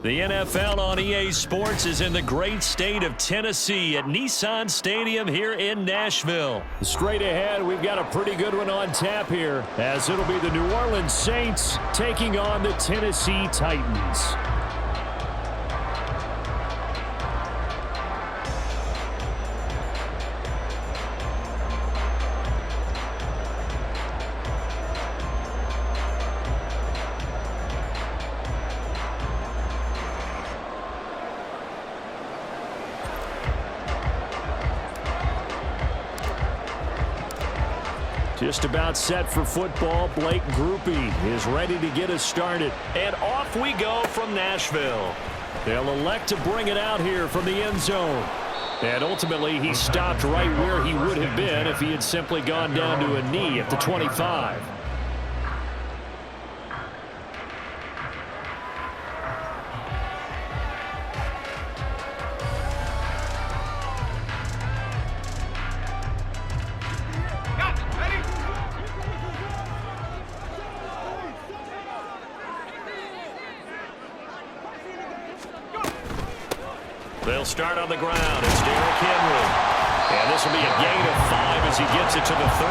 The NFL on EA Sports is in the great state of Tennessee at Nissan Stadium here in Nashville. Straight ahead, we've got a pretty good one on tap here, as it'll be the New Orleans Saints taking on the Tennessee Titans. Just about set for football. Blake Groupie is ready to get us started. And off we go from Nashville. They'll elect to bring it out here from the end zone. And ultimately, he stopped right where he would have been if he had simply gone down to a knee at the 25. They'll start on the ground. It's Derrick Henry. And this will be a gain of 5 as he gets it to the 30.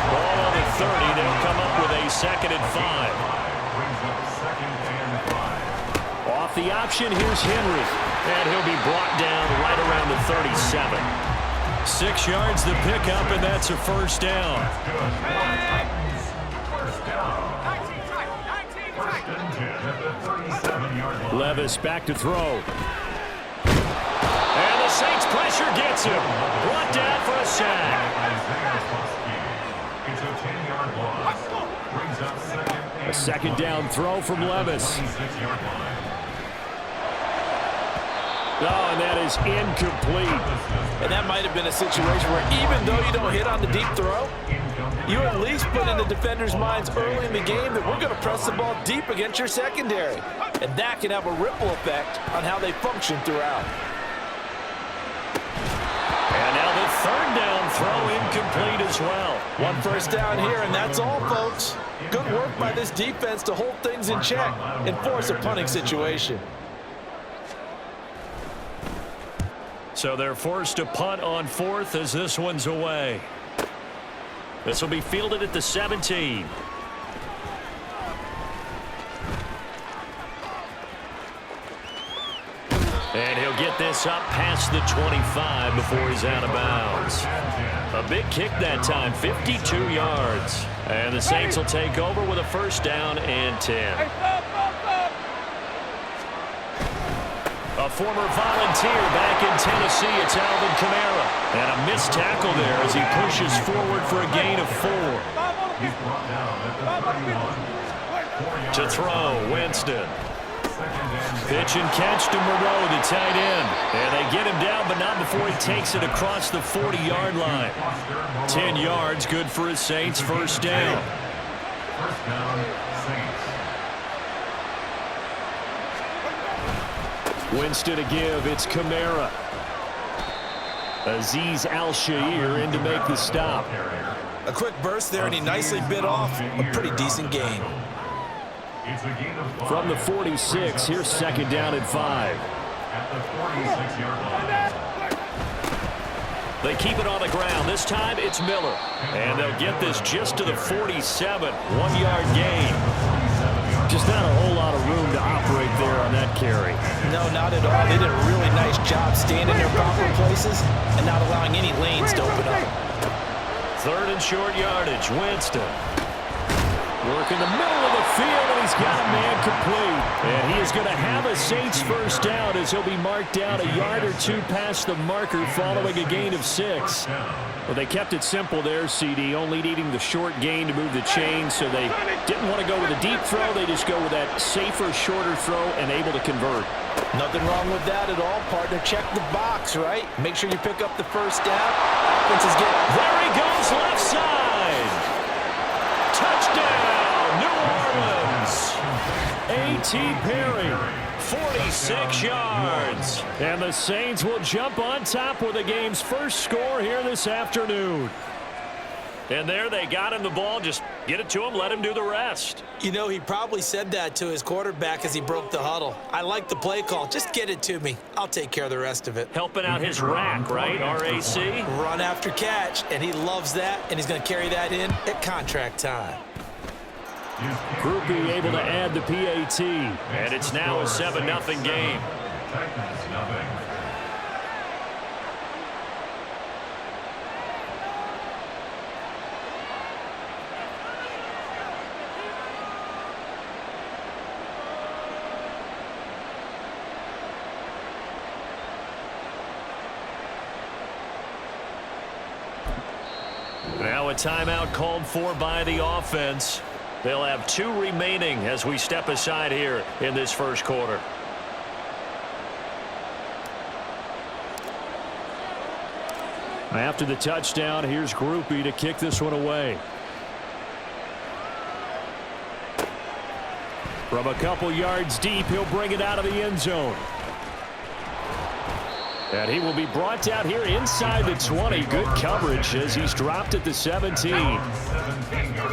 Ball on the 30. They'll come up with a 2nd and 5. Off the option, here's Henry. And he'll be brought down right around the 37. 6 yards the pickup, and that's a first down. Levis back to throw. And the Saints pressure gets him. Brought down for a sack. A 2nd down throw from Levis. Oh, and that is incomplete. And that might have been a situation where even though you don't hit on the deep throw, you at least put in the defenders' minds early in the game that we're going to press the ball deep against your secondary. And that can have a ripple effect on how they function throughout. And now the 3rd down throw incomplete as well. 1 first down here, and that's all, folks. Good work by this defense to hold things in check and force a punting situation. So they're forced to punt on 4th as this one's away. This will be fielded at the 17. And he'll get this up past the 25 before he's out of bounds. A big kick that time, 52 yards. And the Saints will take over with a 1st down and 10. A former volunteer back in Tennessee, it's Alvin Kamara. And a missed tackle there as he pushes forward for a gain of 4. To throw, Winston. Pitch and catch to Moreau, the tight end. And they get him down, but not before he takes it across the 40-yard line. 10 yards, good for his Saints, 1st down. Winston to give, it's Kamara. Azeez Al-Shaair in to make the stop. A quick burst there, and he nicely bit off a pretty decent gain. From the 46, here's 2nd down and 5. They keep it on the ground. This time it's Miller. And they'll get this just to the 47. 1-yard gain. Just not a whole lot of room to operate there on that carry. No, not at all. They did a really nice job staying in their proper places and not allowing any lanes to open up. 3rd and short yardage, Winston. Work in the middle of the field, and he's got a man complete. And he is going to have a Saints 1st down as he'll be marked down a yard or 2 past the marker following a gain of 6. Well, they kept it simple there, CD, only needing the short gain to move the chain, so they didn't want to go with a deep throw. They just go with that safer, shorter throw and able to convert. Nothing wrong with that at all, partner. Check the box, right? Make sure you pick up the 1st down. There he goes, left side. Touchdown, New Orleans. A.T. Perry. 46 yards. And the Saints will jump on top with the game's first score here this afternoon. And there they got him the ball. Just get it to him, let him do the rest. You know, he probably said that to his quarterback as he broke the huddle. I like the play call. Just get it to me. I'll take care of the rest of it. Helping out his rack, right? R-A-C? Run after catch, and he loves that, and he's going to carry that in at contract time. Groupie able to add the PAT. And it's now a 7-0 game. Now a timeout called for by the offense. They'll have 2 remaining as we step aside here in this first quarter. After the touchdown, here's Groupie to kick this one away. From a couple yards deep, he'll bring it out of the end zone. And he will be brought down here inside the 20. Good coverage as he's dropped at the 17.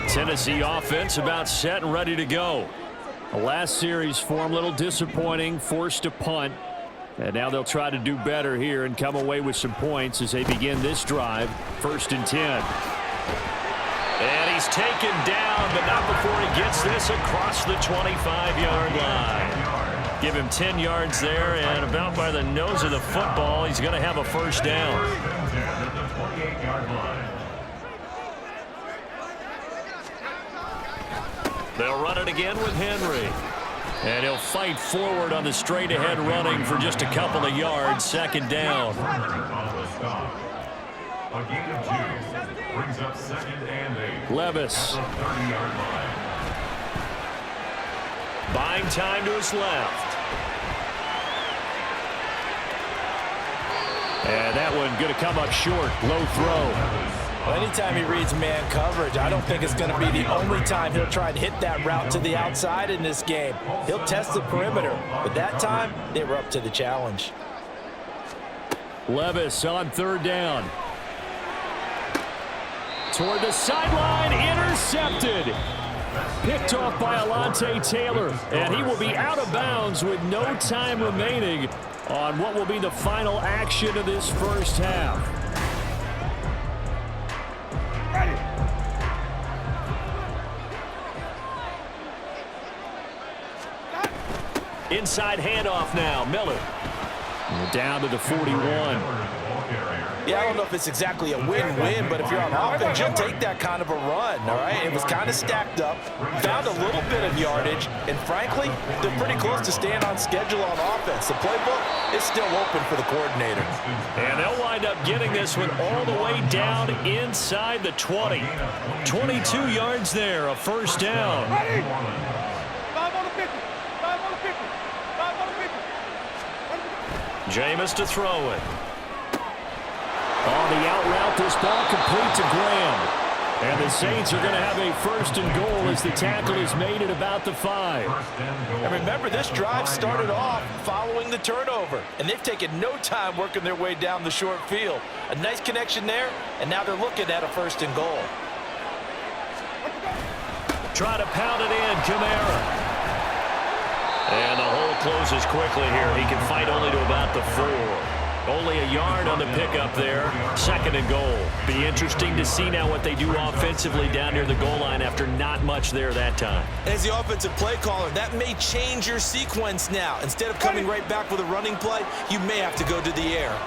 Tennessee offense about set and ready to go. The last series for him, a little disappointing, forced to punt. And now they'll try to do better here and come away with some points as they begin this drive. 1st and 10. And he's taken down, but not before he gets this across the 25-yard line. Give him 10 yards there, and about by the nose of the football, he's going to have a first down. They'll run it again with Henry. And he'll fight forward on the straight-ahead running for just a couple of yards. 2nd down. A gain of 2 brings up 2nd and 8. Levis. Buying time to his left. And that one going to come up short. Low throw. Well, anytime he reads man coverage, I don't think it's going to be the only time he'll try to hit that route to the outside in this game. He'll test the perimeter, but that time they were up to the challenge. Levis on 3rd down. Toward the sideline, intercepted. Picked off by Alontae Taylor, and he will be out of bounds with no time remaining on what will be the final action of this first half. Inside handoff now, Miller. Down to the 41. Yeah, I don't know if it's exactly a win-win, but if you're on offense, you'll take that kind of a run, all right? It was kind of stacked up, found a little bit of yardage, and frankly, they're pretty close to staying on schedule on offense. The playbook is still open for the coordinator. And they'll wind up getting this one all the way down inside the 20. 22 yards there, a first down. Jameis to throw it. On the out route, this ball complete to Graham. And the Saints are going to have a 1st and goal as the tackle is made at about the 5. And remember, this drive started off following the turnover, and they've taken no time working their way down the short field. A nice connection there, and now they're looking at a 1st and goal. Try to pound it in, Kamara. And the hole closes quickly here. He can fight only to about the 4. Only a yard on the pickup there. 2nd and goal. Be interesting to see now what they do offensively down near the goal line after not much there that time. As the offensive play caller, that may change your sequence now. Instead of coming right back with a running play, you may have to go to the air.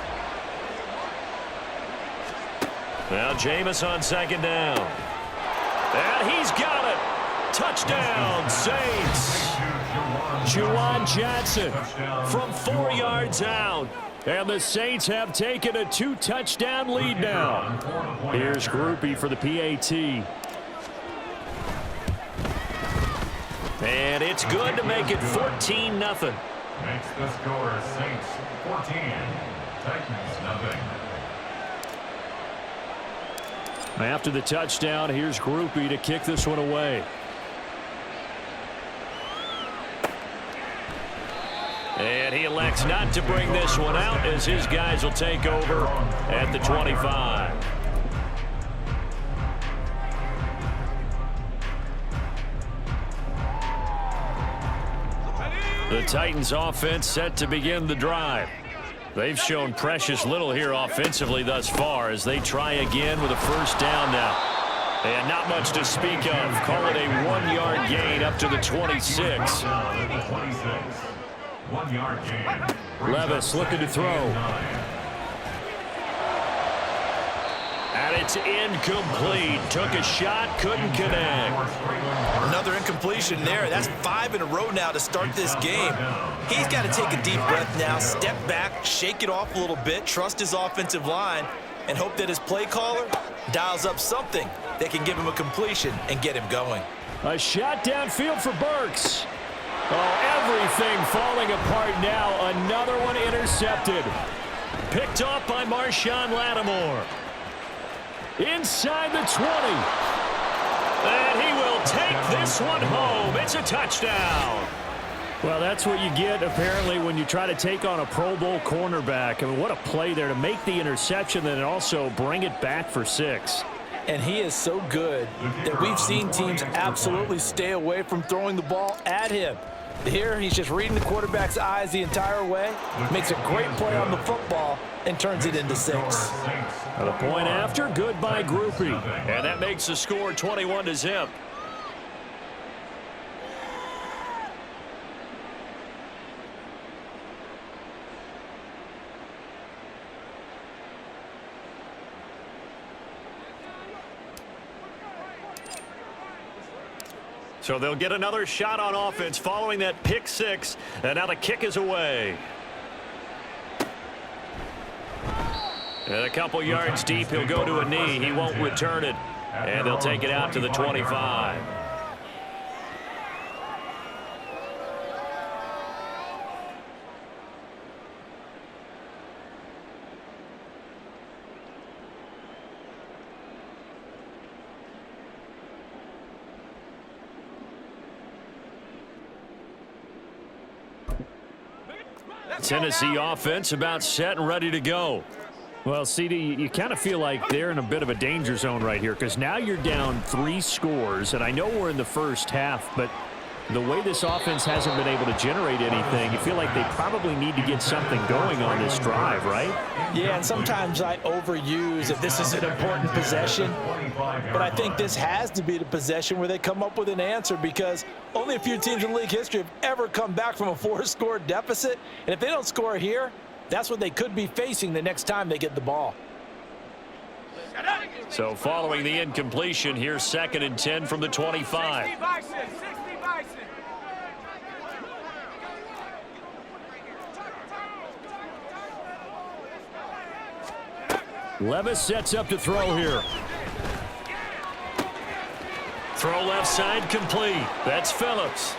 Now Jameis on 2nd down. And he's got it. Touchdown, Saints. Juwan Johnson from 4 yards out. And the Saints have taken a 2-touchdown lead now. Here's Groupie for the PAT. And it's good to make it 14-0. Makes the score Saints 14, Titans 0. After the touchdown, here's Groupie to kick this one away. And he elects not to bring this one out as his guys will take over at the 25. The Titans offense set to begin the drive. They've shown precious little here offensively thus far as they try again with a first down now. And not much to speak of. Call it a 1-yard gain up to the 26. 1-yard gain. Levis looking to throw. And it's incomplete. Took a shot, couldn't connect. Another incompletion there. That's 5 in a row now to start this game. He's got to take a deep breath now, step back, shake it off a little bit, trust his offensive line, and hope that his play caller dials up something that can give him a completion and get him going. A shot downfield for Burks. Oh, everything falling apart now. Another one intercepted. Picked off by Marshawn Lattimore. Inside the 20. And he will take this one home. It's a touchdown. Well, that's what you get, apparently, when you try to take on a Pro Bowl cornerback. I mean, what a play there to make the interception and also bring it back for 6. And he is so good that we've seen teams absolutely stay away from throwing the ball at him. Here, he's just reading the quarterback's eyes the entire way, makes a great play on the football, and turns it into 6. The point after, good by Groupie. And that makes the score 21-0. So they'll get another shot on offense following that pick 6, and now the kick is away. And a couple yards deep, he'll go to a knee. He won't return it, and they'll take it out to the 25. Tennessee offense about set and ready to go. Well, CD, you kind of feel like they're in a bit of a danger zone right here because now you're down 3 scores, and I know we're in the first half, but the way this offense hasn't been able to generate anything, you feel like they probably need to get something going on this drive, right? Yeah, and sometimes I overuse if this is an important possession, but I think this has to be the possession where they come up with an answer because only a few teams in league history have ever come back from a 4-score deficit, and if they don't score here, that's what they could be facing the next time they get the ball. So following the incompletion, here's 2nd and 10 from the 25. Levis sets up to throw here. Throw left side complete. That's Phillips.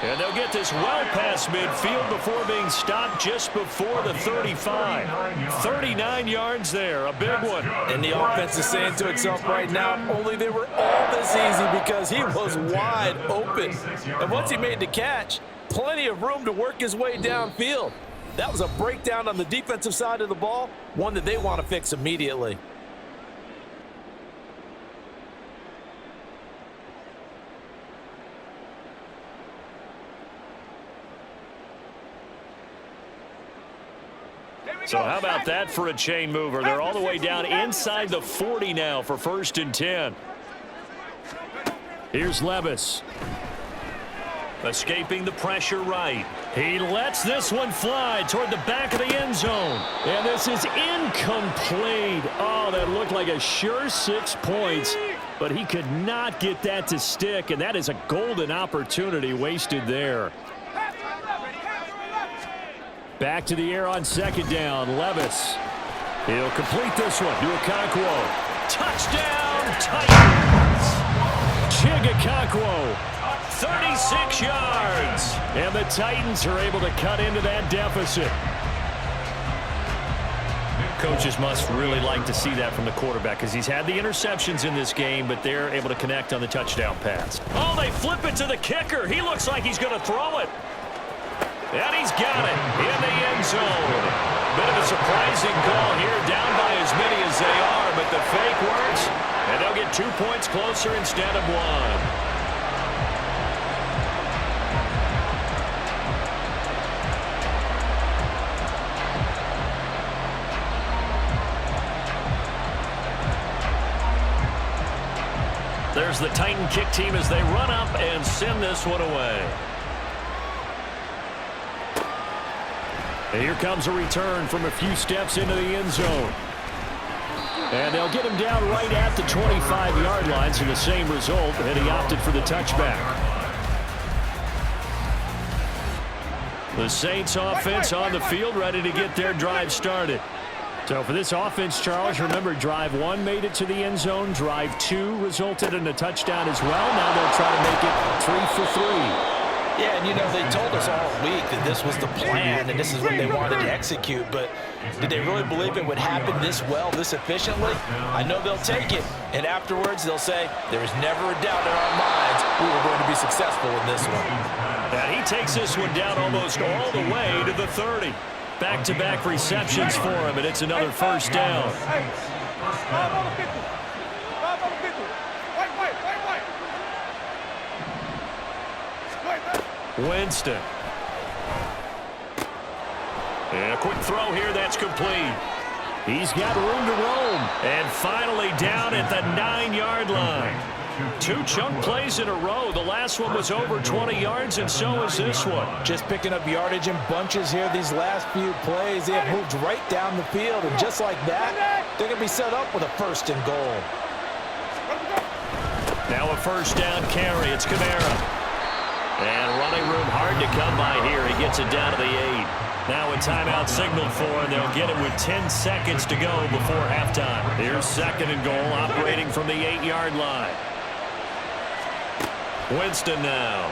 And they'll get this well past midfield before being stopped just before the 35. 39 yards there, a big one. And the offense is saying to itself right now, only they were all this easy because he was wide open. And once he made the catch, plenty of room to work his way downfield. That was a breakdown on the defensive side of the ball, one that they want to fix immediately. So how about that for a chain mover? They're all the way down inside the 40 now for 1st and 10. Here's Levis. Escaping the pressure right. He lets this one fly toward the back of the end zone. And this is incomplete. Oh, that looked like a sure 6 points, but he could not get that to stick, and that is a golden opportunity wasted there. Back to the air on 2nd down. Levis. He'll complete this one to Okonkwo. Touchdown, Titans! Okonkwo. 36 yards. And the Titans are able to cut into that deficit. Coaches must really like to see that from the quarterback because he's had the interceptions in this game, but they're able to connect on the touchdown pass. Oh, they flip it to the kicker. He looks like he's going to throw it. And he's got it in the end zone. Bit of a surprising call here, down by as many as they are, but the fake works, and they'll get 2 points closer instead of 1. There's the Titan kick team as they run up and send this one away. And here comes a return from a few steps into the end zone. And they'll get him down right at the 25-yard line, so the same result, and he opted for the touchback. The Saints offense on the field, ready to get their drive started. So for this offense, Charles, remember, drive 1 made it to the end zone. Drive 2 resulted in a touchdown as well. Now they'll try to make it 3 for 3. Yeah, and you know, they told us all week that this was the plan and this is what they wanted to execute, but did they really believe it would happen this well, this efficiently? I know they'll take it, and afterwards they'll say, there was never a doubt in our minds we were going to be successful in this one. And he takes this one down almost all the way to the 30. Back-to-back receptions for him, and it's another first down. Winston. And a quick throw here, that's complete. He's got room to roam. And finally down at the 9-yard line. 2 chunk plays in a row. The last one was over 20 yards, and so is this one. Just picking up yardage in bunches here. These last few plays, they have moved right down the field, and just like that, they're going to be set up with a 1st and goal. Now a first down carry. It's Kamara. And running room hard to come by here. He gets it down to the 8. Now a timeout signal for him. They'll get it with 10 seconds to go before halftime. Here's 2nd and goal, operating from the 8-yard line. Winston now.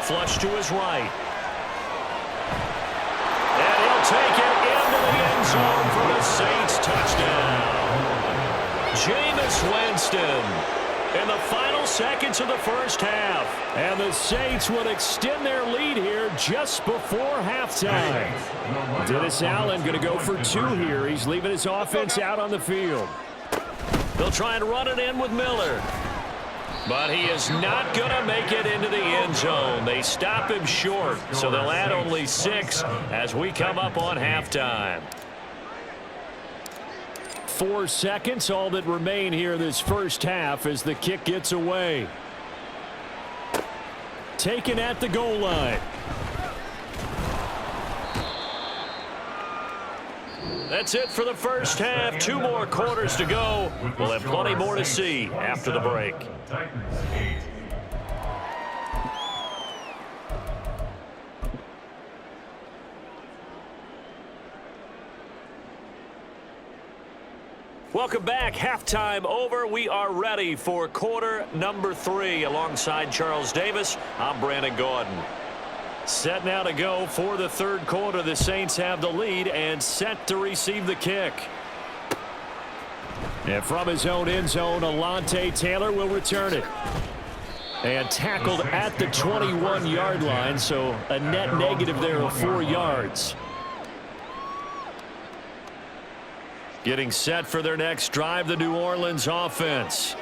Flush to his right. And he'll take it into the end zone for the Saints touchdown. Jameis Winston in the final seconds of the first half. And the Saints would extend their lead here just before halftime. Dennis Allen going to go for 2 here. He's leaving his offense out on the field. They'll try and run it in with Miller. But he is not going to make it into the end zone. They stop him short, so they'll add only 6 as we come up on halftime. 4 seconds, all that remain here this first half as the kick gets away. Taken at the goal line. That's it for the first half. 2 more quarters to go. We'll have plenty more to see after the break. Welcome back. Halftime over. We are ready for quarter number 3. Alongside Charles Davis, I'm Brandon Gordon. Set now to go for the 3rd quarter. The Saints have the lead and set to receive the kick. And from his own end zone, Alontae Taylor will return it. And tackled at the 21-yard line, so a net negative there of 4 yards. Getting set for their next drive, the New Orleans offense.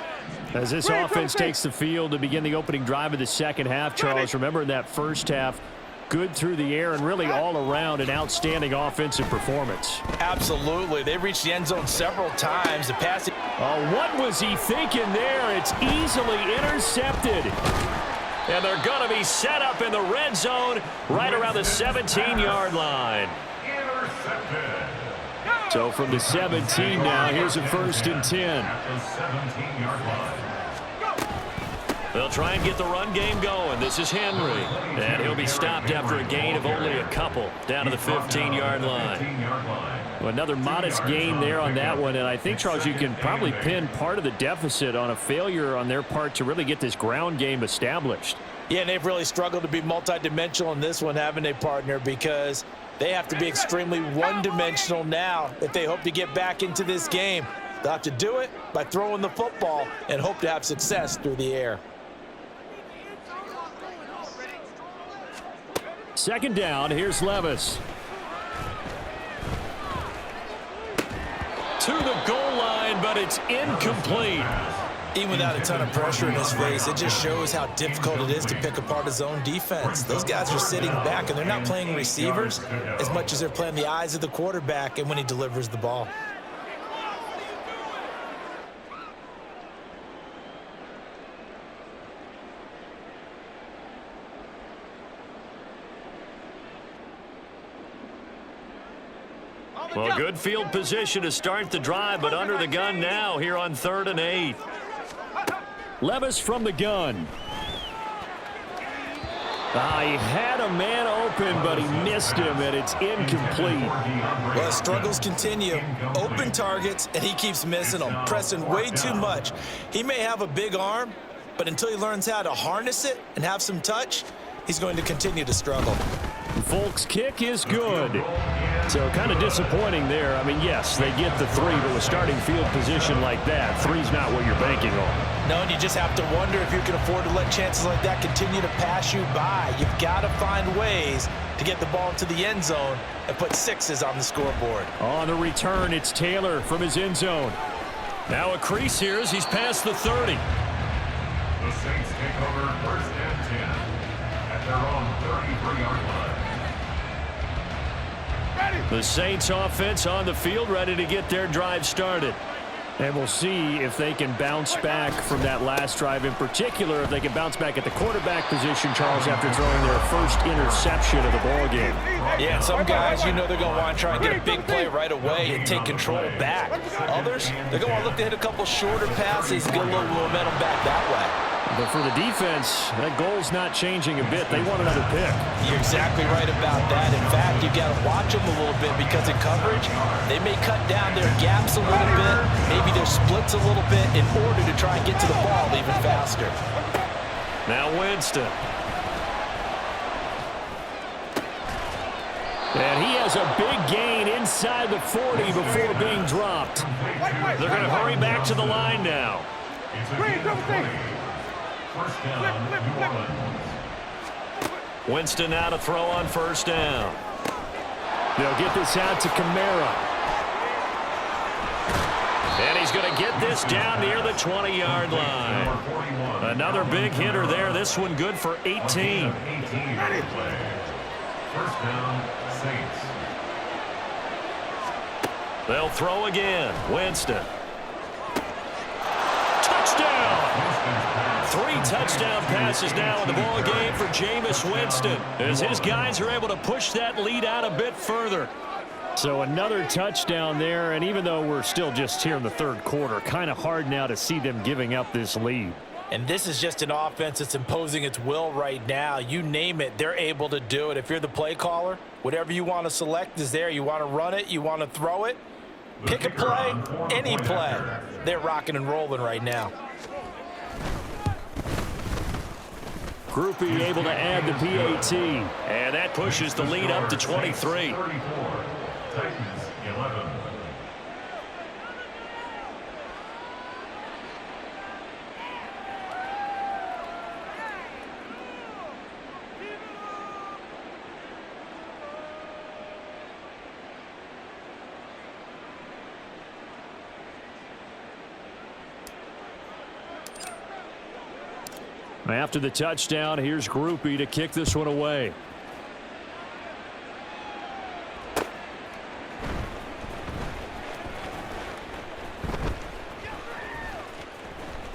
As this offense takes the field to begin the opening drive of the second half, Charles, remember in that first half, good through the air and really all around an outstanding offensive performance. Absolutely. They reached the end zone several times. The passing. Oh, what was he thinking there? It's easily intercepted. And they're going to be set up in the red zone right around the 17-yard line. So from the 17 now, here's a 1st and 10. They'll try and get the run game going. This is Henry. And he'll be stopped after a gain of only a couple down to the 15-yard line. Well, another modest gain there on that one. And I think, Charles, you can probably pin part of the deficit on a failure on their part to really get this ground game established. Yeah, and they've really struggled to be multidimensional in this one, haven't they, partner? Because they have to be extremely one-dimensional now if they hope to get back into this game. They'll have to do it by throwing the football and hope to have success through the air. 2nd down, here's Levis. To the goal line, but it's incomplete. Even without a ton of pressure in his face, it just shows how difficult it is to pick apart his own defense. Those guys are sitting back, and they're not playing receivers as much as they're playing the eyes of the quarterback and when he delivers the ball. Well, good field position to start the drive, but under the gun now here on 3rd and 8. Levis from the gun. He had a man open, but he missed him, and it's incomplete. Well, struggles continue. Open targets, and he keeps missing them, pressing way too much. He may have a big arm, but until he learns how to harness it and have some touch, he's going to continue to struggle. Folk's kick is good. So kind of disappointing there. I mean, yes, they get the 3, but with starting field position like that, 3's not what you're banking on. No, and you just have to wonder if you can afford to let chances like that continue to pass you by. You've got to find ways to get the ball into the end zone and put 6s on the scoreboard. On the return, it's Taylor from his end zone. Now a crease here as he's past the 30. The Saints take over 1st and 10 at their own 33-yard line. The Saints offense on the field, ready to get their drive started. And we'll see if they can bounce back from that last drive, in particular if they can bounce back at the quarterback position, Charles, after throwing their first interception of the ball game. Yeah, some guys, you know they're going to want to try and get a big play right away and take control back. Others, they're going to want to look to hit a couple shorter passes, get a little momentum back that way. But for the defense, that goal's not changing a bit. They want another pick. You're exactly right about that. In fact, you've got to watch them a little bit because in coverage, they may cut down their gaps a little bit, maybe their splits a little bit in order to try and get to the ball even faster. Now Winston. And he has a big gain inside the 40 before being dropped. They're going to hurry back to the line now. First down, New Orleans. Winston now to throw on 1st down. They'll get this out to Kamara. And he's going to get this down near the 20-yard line. Another big hitter there. This one good for 18. 18 play. First down, Saints. They'll throw again. Winston. Touchdown! 3 touchdown passes now in the ball game for Jameis Winston as his guys are able to push that lead out a bit further. So another touchdown there, and even though we're still just here in the 3rd quarter, kind of hard now to see them giving up this lead. And this is just an offense that's imposing its will right now. You name it, they're able to do it. If you're the play caller, whatever you want to select is there. You want to run it, you want to throw it, pick a play, any play. They're rocking and rolling right now. Groupie able to add the PAT. And that pushes the lead up to 23. 34. Titans 11. After the touchdown, here's Groupie to kick this one away.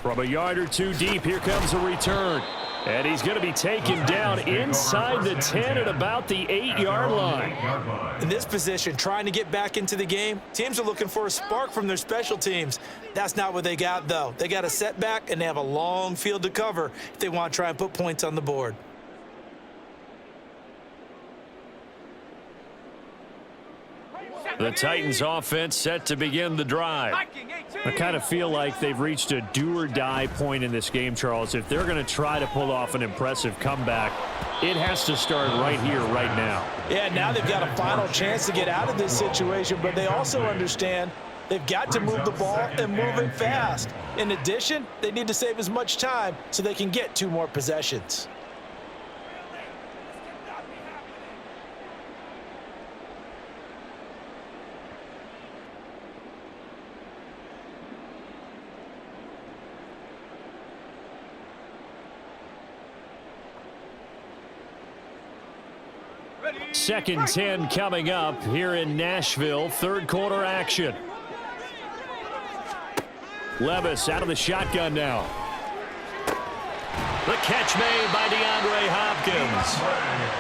From a yard or 2 deep, here comes a return. And he's going to be taken down inside the 10 at about the 8-yard line. In this position, trying to get back into the game, teams are looking for a spark from their special teams. That's not what they got, though. They got a setback, and they have a long field to cover if they want to try and put points on the board. The Titans offense set to begin the drive. I kind of feel like they've reached a do-or-die point in this game, Charles. If they're going to try to pull off an impressive comeback, it has to start right here, right now. Yeah, now they've got a final chance to get out of this situation, but they also understand they've got to move the ball and move it fast. In addition, they need to save as much time so they can get 2 more possessions. Second 10 coming up here in Nashville. 3rd quarter action. Levis out of the shotgun now. The catch made by DeAndre Hopkins.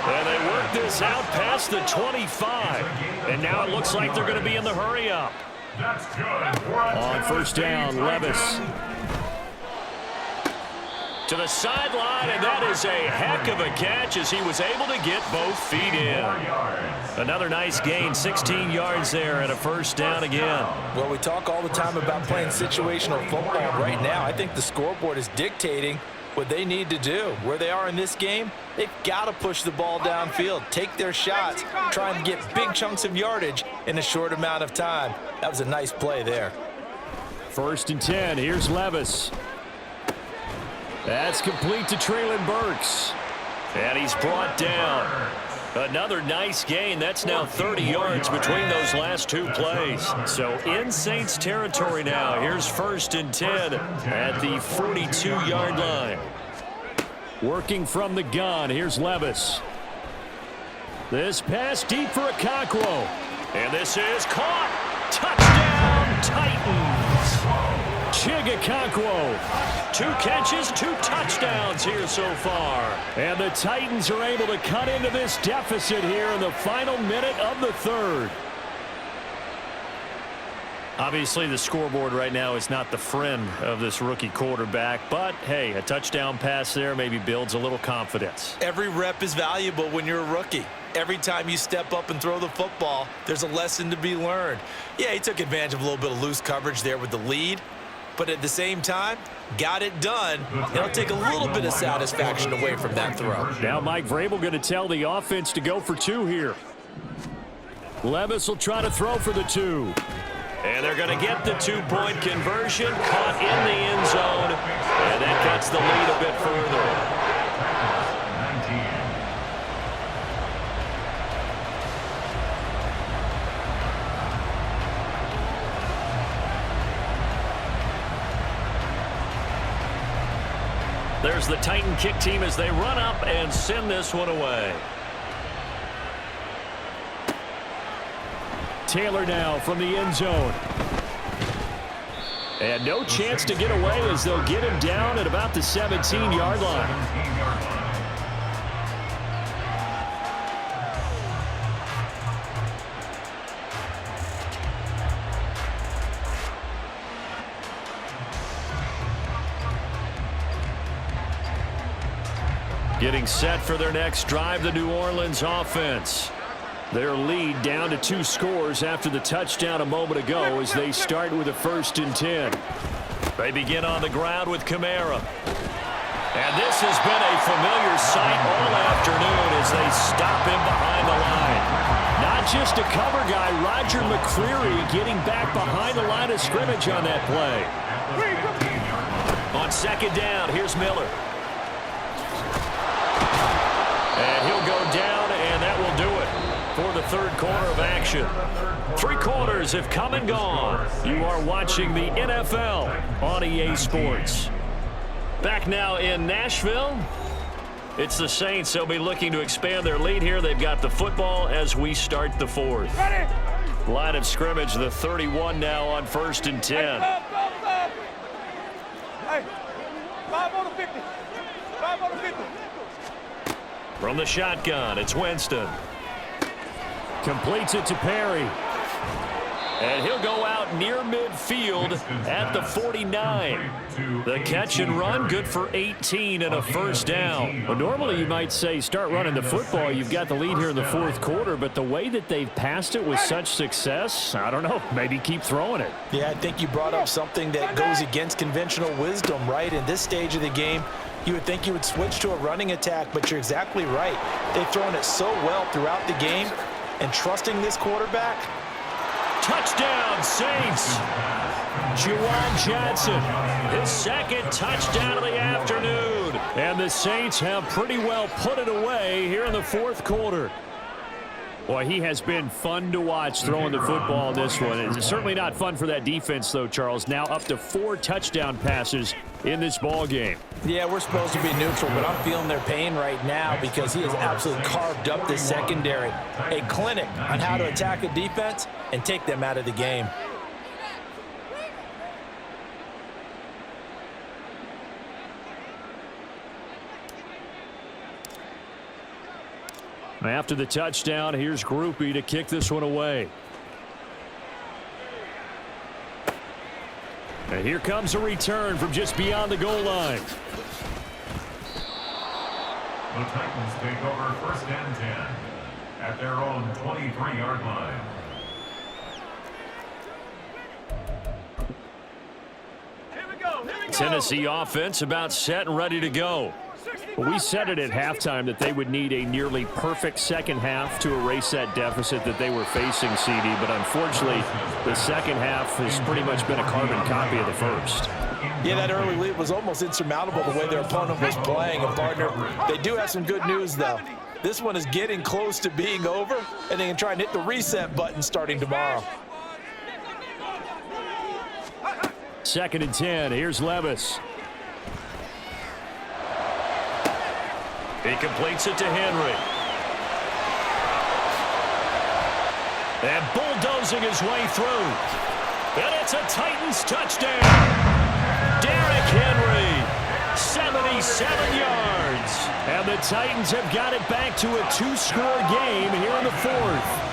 And they work this out past the 25. And now it looks like they're going to be in the hurry-up. On first down, Levis. To the sideline, and that is a heck of a catch as he was able to get both feet in. Another nice gain, 16 yards there, and a first down again. Well, we talk all the time about playing situational football. Right now, I think the scoreboard is dictating what they need to do. Where they are in this game, they've got to push the ball downfield, take their shots, try and get big chunks of yardage in a short amount of time. That was a nice play there. First and 10. Here's Levis. That's complete to Treylon Burks. And he's brought down. Another nice gain. That's now 30 yards between those last two plays. So in Saints territory now. Here's first and 10 at the 42-yard line. Working from the gun. Here's Levis. This pass deep for Okonkwo. And this is caught. Touchdown, Titans. Chig Okonkwo. 2 catches, 2 touchdowns here so far. And the Titans are able to cut into this deficit here in the final minute of the third. Obviously, the scoreboard right now is not the friend of this rookie quarterback. But, hey, a touchdown pass there maybe builds a little confidence. Every rep is valuable when you're a rookie. Every time you step up and throw the football, there's a lesson to be learned. Yeah, he took advantage of a little bit of loose coverage there with the lead. But at the same time, got it done. It'll take a little bit of satisfaction away from that throw. Now Mike Vrabel going to tell the offense to go for 2 here. Levis will try to throw for the 2. And they're going to get the 2-point conversion, caught in the end zone. And that gets the lead a bit further. There's the Titan kick team as they run up and send this one away. Taylor now from the end zone. And no chance to get away as they'll get him down at about the 17-yard line. Getting set for their next drive, the New Orleans offense. Their lead down to 2 scores after the touchdown a moment ago as they start with a first and 10. They begin on the ground with Kamara. And this has been a familiar sight all afternoon as they stop him behind the line. Not just a cover guy, Roger McCreary getting back behind the line of scrimmage on that play. On second down, here's Miller. And he'll go down, and that will do it for the third quarter of action. 3 quarters have come and gone. You are watching the NFL on EA Sports. Back now in Nashville. It's the Saints. They'll be looking to expand their lead here. They've got the football as we start the fourth. Line of scrimmage, the 31 now on first and 10. Hey, 5 on the 50. 5 on the 50. From the shotgun, it's Winston. Completes it to Perry. And he'll go out near midfield at the 49. The catch and run, good for 18 and a first down. Well, normally you might say start running the football. You've got the lead here in the fourth quarter, but the way that they've passed it with such success, I don't know, maybe keep throwing it. Yeah, I think you brought up something that goes against conventional wisdom, right? In this stage of the game, you would think you would switch to a running attack, but you're exactly right. They've thrown it so well throughout the game, and trusting this quarterback. Touchdown, Saints. Juwan Johnson. His second touchdown of the afternoon. And the Saints have pretty well put it away here in the fourth quarter. Boy, he has been fun to watch throwing the football in this one. It's certainly not fun for that defense, though, Charles. Now up to 4 touchdown passes in this ball game. Yeah, we're supposed to be neutral, but I'm feeling their pain right now because he has absolutely carved up this secondary. A clinic on how to attack a defense and take them out of the game. After the touchdown, here's Groupie to kick this one away. And here comes a return from just beyond the goal line. The Titans take over 1st and 10 at their own 23-yard line. Tennessee offense about set and ready to go. We said it at halftime that they would need a nearly perfect second half to erase that deficit that they were facing, CD, but unfortunately the second half has pretty much been a carbon copy of the first. Yeah, that early lead was almost insurmountable the way their opponent was playing. And, partner, they do have some good news, though. This one is getting close to being over, and they can try and hit the reset button starting tomorrow. 2nd and 10. Here's Levis. He completes it to Henry. And bulldozing his way through. And it's a Titans touchdown. Derrick Henry, 77 yards. And the Titans have got it back to a 2-score game here in the 4th.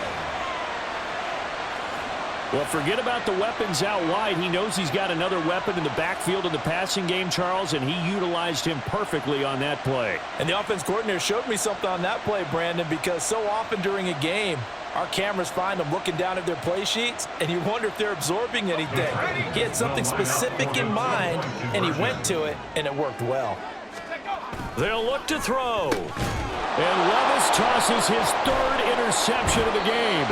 Well, forget about the weapons out wide. He knows he's got another weapon in the backfield of the passing game, Charles, and he utilized him perfectly on that play. And the offense coordinator showed me something on that play, Brandon, because so often during a game, our cameras find them looking down at their play sheets, and you wonder if they're absorbing anything. He had something specific in mind, and he went to it, and it worked well. They'll look to throw. And Levis tosses his 3rd interception of the game.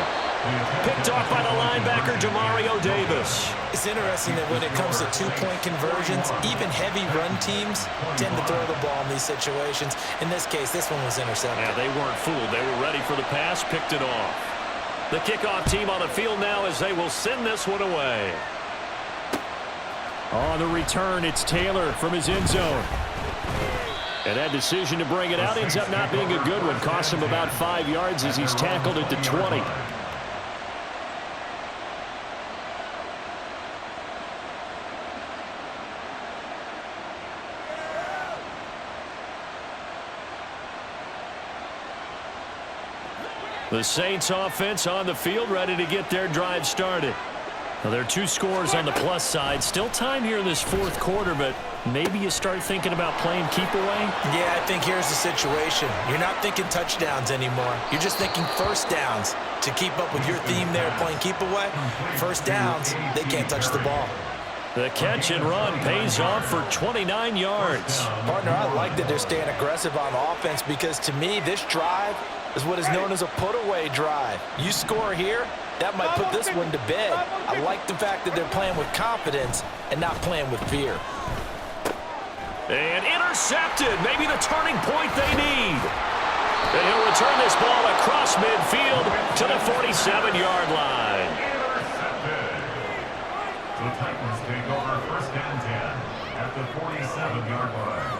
Picked off by the linebacker, Demario Davis. It's interesting that when it comes to 2-point conversions, even heavy run teams tend to throw the ball in these situations. In this case, this one was intercepted. Yeah, they weren't fooled. They were ready for the pass, picked it off. The kickoff team on the field now as they will send this one away. On the return, it's Taylor from his end zone. And that decision to bring it out ends up not being a good one. Costs him about 5 yards as he's tackled at the 20. The Saints offense on the field, ready to get their drive started. Now, there are 2 scores on the plus side. Still time here in this 4th quarter, but maybe you start thinking about playing keep away? Yeah, I think here's the situation. You're not thinking touchdowns anymore. You're just thinking first downs. To keep up with your theme there, playing keep away, first downs, they can't touch the ball. The catch and run pays off for 29 yards. Partner, I like that they're staying aggressive on offense because to me, this drive is what is known as a put-away drive. You score here, that might put this one to bed. I like the fact that they're playing with confidence and not playing with fear. And intercepted, maybe the turning point they need. And he'll return this ball across midfield to the 47-yard line. Intercepted. The Titans take over 1st and 10 at the 47-yard line.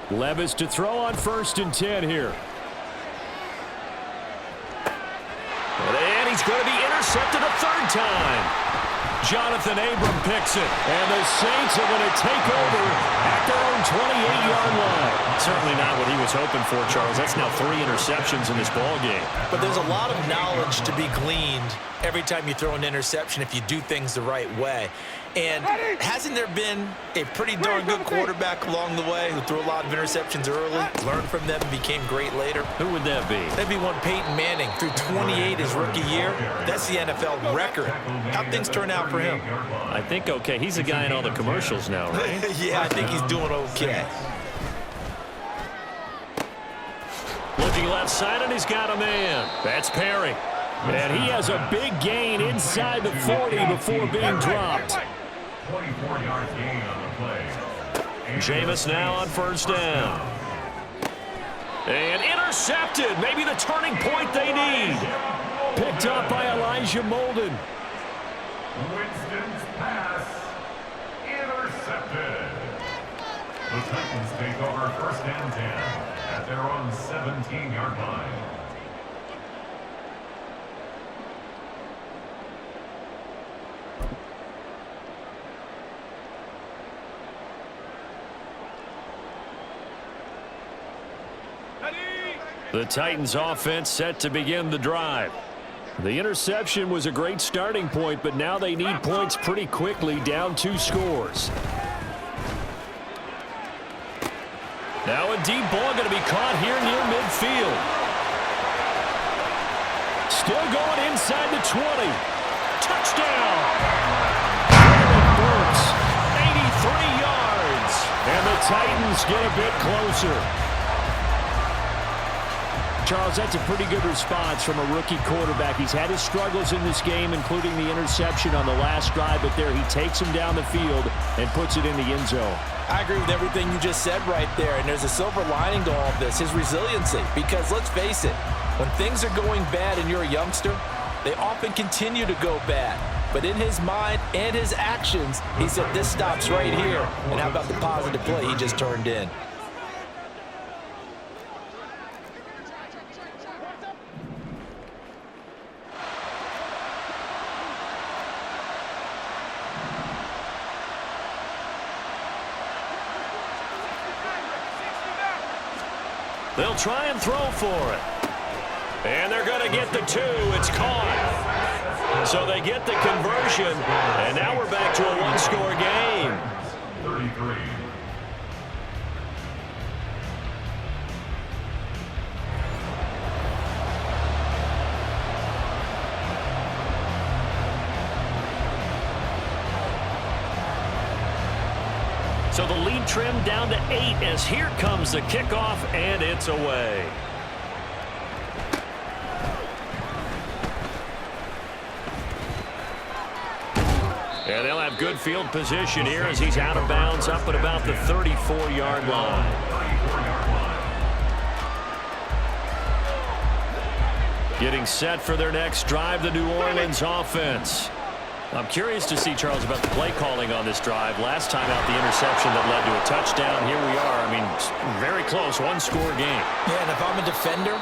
Levis to throw on 1st and 10 here. And he's going to be intercepted a 3rd time. Jonathan Abram picks it. And the Saints are going to take over at their own 28-yard line. Certainly not what he was hoping for, Charles. That's now 3 interceptions in this ball game. But there's a lot of knowledge to be gleaned every time you throw an interception if you do things the right way. And hasn't there been a pretty darn good quarterback along the way who threw a lot of interceptions early, learned from them, and became great later? Who would that be? That'd be one Peyton Manning. Threw 28 his rookie year. That's the NFL record. How'd things turn out for him? I think okay. He's a guy in all the commercials now, right? Yeah, I think he's doing okay. Looking left side, and he's got a man. That's Perry. And he has a big gain inside the 40 before being dropped. 24 yards gain on the play. Jameis now on 1st down. And intercepted. Maybe the turning point they need. Picked up by Elijah Molden. Winston Titans take over 1st and 10 at their own 17-yard line. The Titans offense set to begin the drive. The interception was a great starting point, but now they need points pretty quickly, down 2 scores. Now a deep ball going to be caught here near midfield. Still going inside the 20. Touchdown! Burks, 83 yards. And the Titans get a bit closer. Charles, that's a pretty good response from a rookie quarterback. He's had his struggles in this game, including the interception on the last drive, but there he takes him down the field and puts it in the end zone. I agree with everything you just said right there, and there's a silver lining to all of this, his resiliency. Because let's face it, when things are going bad and you're a youngster, they often continue to go bad. But in his mind and his actions, he said, this stops right here. And how about the positive play he just turned in? They'll try and throw for it. And they're going to get the 2. It's caught. So they get the conversion, and now we're back to a 1-score game. 33. So the lead trimmed down to 8 as here comes the kickoff, and it's away. And they'll have good field position here as he's out of bounds up at about the 34-yard line. Getting set for their next drive, the New Orleans offense. I'm curious to see, Charles, about the play calling on this drive. Last time out, the interception that led to a touchdown. Here we are. I mean, very close, 1-score game. Yeah, and if I'm a defender,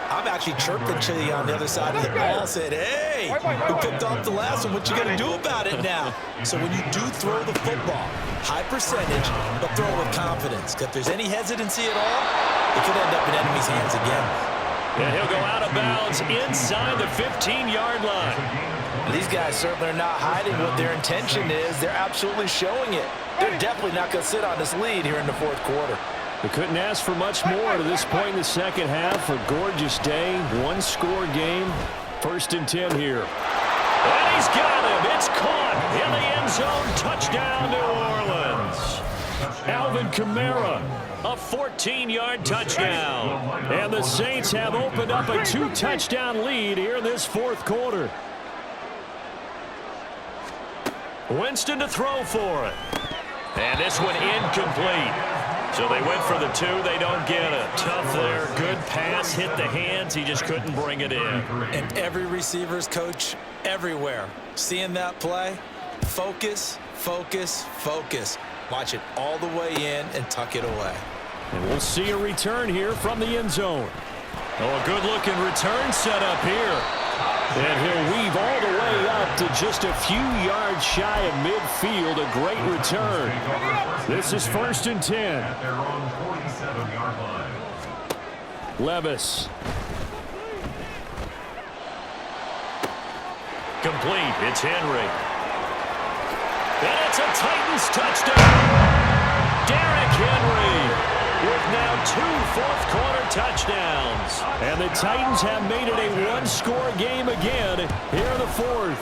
I'm actually chirping to you on the other side of the ball, said, hey, who picked off the last one? What you going to do about it now? So when you do throw the football, high percentage, but throw with confidence. Because if there's any hesitancy at all, it could end up in enemy's hands again. And he'll go out of bounds inside the 15-yard line. These guys certainly are not hiding what their intention is. They're absolutely showing it. They're definitely not going to sit on this lead here in the 4th quarter. They couldn't ask for much more to this point in the second half. A gorgeous day, 1-score game. 1st and 10 here. And he's got him. It's caught in the end zone. Touchdown, New Orleans. Alvin Kamara, a 14-yard touchdown. And the Saints have opened up a 2-touchdown lead here in this 4th quarter. Winston to throw for it. And this one incomplete. So they went for the 2. They don't get it. Tough there. Good pass. Hit the hands. He just couldn't bring it in. And every receiver's coach everywhere. Seeing that play, focus, focus, focus. Watch it all the way in and tuck it away. And we'll see a return here from the end zone. Oh, a good-looking return set up here. And he'll weave all the way up to just a few yards shy of midfield. A great return. This is 1st and 10. At their own 47-yard line. Levis. Complete. It's Henry. And it's a Titans touchdown. Derrick Henry with now 2 fourth-quarter touchdowns. And the Titans have made it a 1-score game again here in the 4th.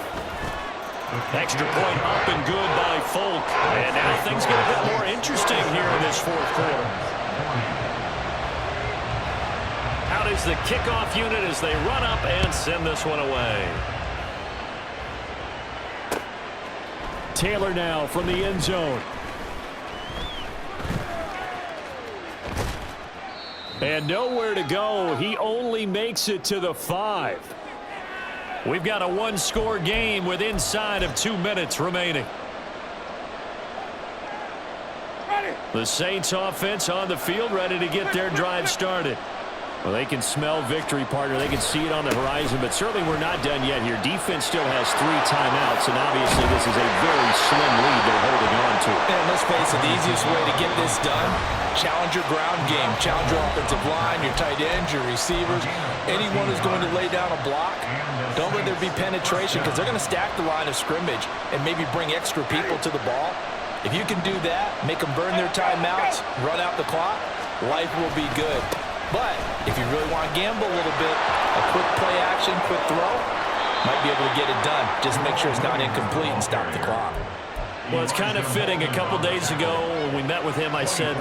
Extra point up and good by Folk. And now things get a bit more interesting here in this 4th quarter. Out is the kickoff unit as they run up and send this one away. Taylor now from the end zone. And nowhere to go. He only makes it to the 5. We've got a 1-score game with inside of 2 minutes remaining. Ready. The Saints offense on the field, ready to get their drive started. Well, they can smell victory, partner. They can see it on the horizon, but certainly we're not done yet here. Defense still has 3 timeouts, and obviously this is a very slim lead they're holding on to. And let's face it, the easiest way to get this done, challenge your ground game. Challenge your offensive line, your tight ends, your receivers, anyone who's going to lay down a block. Don't let there be penetration because they're going to stack the line of scrimmage and maybe bring extra people to the ball. If you can do that, make them burn their timeouts, run out the clock, life will be good. But if you really want to gamble a little bit, a quick play action, quick throw, might be able to get it done. Just make sure it's not incomplete and stop the clock. Well, it's kind of fitting. A couple days ago when we met with him, I said,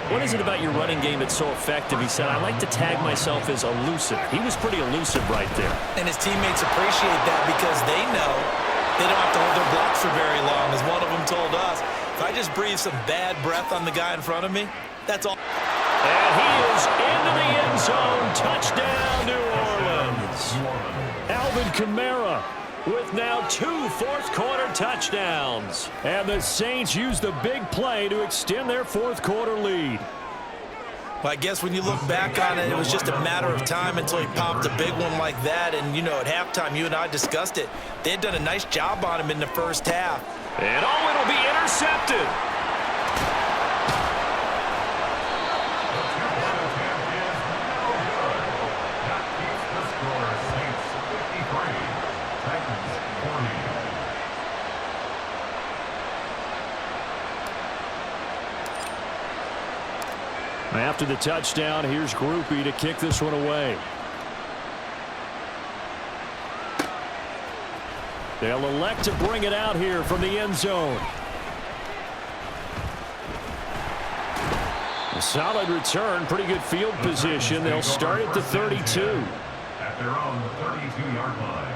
what is it about your running game that's so effective? He said, I like to tag myself as elusive. He was pretty elusive right there. And his teammates appreciate that because they know they don't have to hold their blocks for very long. As one of them told us, if I just breathe some bad breath on the guy in front of me, that's all. And he is into the end zone. Touchdown, New Orleans. Alvin Kamara with now 2 fourth-quarter touchdowns. And the Saints use the big play to extend their fourth-quarter lead. Well, I guess when you look back on it, it was just a matter of time until he popped a big one like that. And, you know, at halftime, you and I discussed it. They had done a nice job on him in the first half. And it'll be intercepted. After the touchdown, here's Groupie to kick this one away. They'll elect to bring it out here from the end zone. A solid return, pretty good field position. They'll start at the 32. At their own 32-yard line.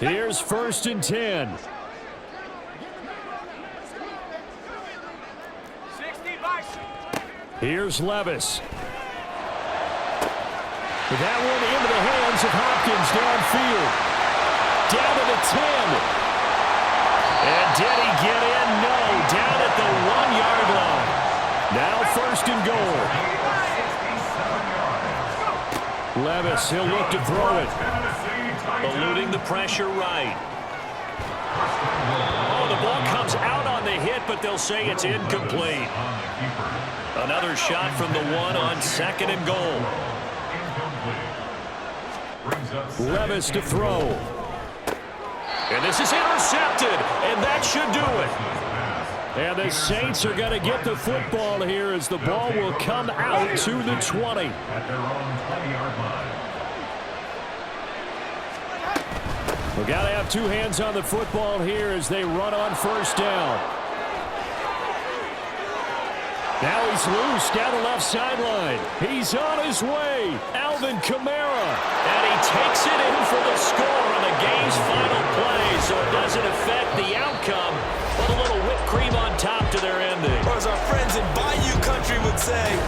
Here's 1st and 10. 60 by. Here's Levis. That one into the hands of Hopkins downfield. Down to the 10. And did he get in? No. Down at the 1-yard line. Now 1st and goal. Levis, he'll look to throw it. Eluding the pressure right. Oh, the ball comes out on the hit, but they'll say it's incomplete. Another shot from the 1 on 2nd and goal. Levis to throw. And this is intercepted, and that should do it. And the Saints are going to get the football here as the ball will come out to the 20. At their own 20-yard line. We've got to have 2 hands on the football here as they run on 1st down. Now he's loose down the left sideline. He's on his way. Alvin Kamara. And he takes it in for the score on the game's final play, so it doesn't affect the outcome, but a little whipped cream on top to their ending. Or as our friends in Bayou Country would say,